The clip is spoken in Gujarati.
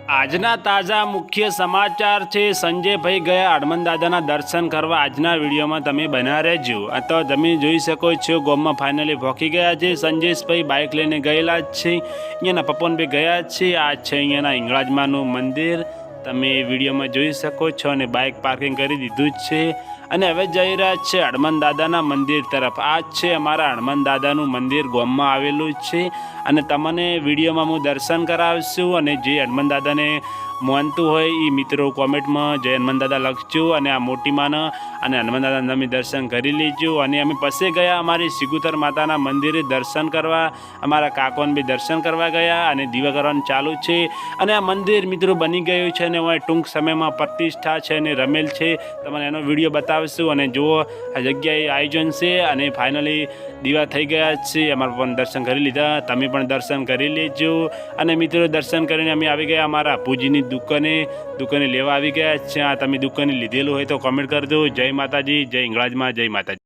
આજના તાજા મુખ્ય સમાચાર છે। સંજયભાઈ ગયા હનુમાન દાદાના દર્શન કરવા। આજના વિડીયોમાં તમે બના રહેજો। તો તમે જોઈ શકો છો ગામમાં ફાઇનલી પહોંચી ગયા છે। સંજેશભાઈ બાઇક લઈને ગયેલા જ છે। અહીંયાના પપ્પનભાઈ ગયા જ છે। આ છે અહીંયાના હિંગળાજમાનું મંદિર, તમે વિડીયોમાં જોઈ શકો છો। અને બાઇક પાર્કિંગ કરી દીધું જ છે અને હવે જઈ રહ્યા છે હનુમાન દાદાના મંદિર તરફ। આ જ છે અમારા હનુમાન દાદાનું મંદિર ગામમાં આવેલું જ છે અને તમને વિડીયોમાં હું દર્શન કરાવશું। અને જે હનુમાન દાદાને માનતું હોય એ મિત્રો કોમેન્ટમાં જય હનુમાન દાદા લખજો અને આ મોટીમાં અને હનુમાન દાદાના તમે દર્શન કરી લેજો। અને અમે પછી ગયા અમારી સિગુતર માતાના મંદિરે દર્શન કરવા। અમારા કાકોને બી દર્શન કરવા ગયા અને દીવા કરવાનું ચાલુ છે। અને આ મંદિર મિત્રો બની ગયું છે અને હવે ટૂંક સમયમાં પ્રતિષ્ઠા છે અને રમેલ છે, તમને એનો વિડીયો બતાવશું। અને જુઓ આ જગ્યાએ આયોજન છે અને ફાઇનલી દીવા થઈ ગયા છે। અમારા પણ દર્શન કરી લીધા, તમે પણ દર્શન કરી લેજો। અને મિત્રો દર્શન કરીને અમે આવી ગયા અમારા પૂજીની દુકાને લેવા આવી ગયા છે। આ તમે દુકાને લીધેલું હોય તો કોમેન્ટ કરજો। જય માતાજી, જય હિંગળાજમાં, જય માતાજી।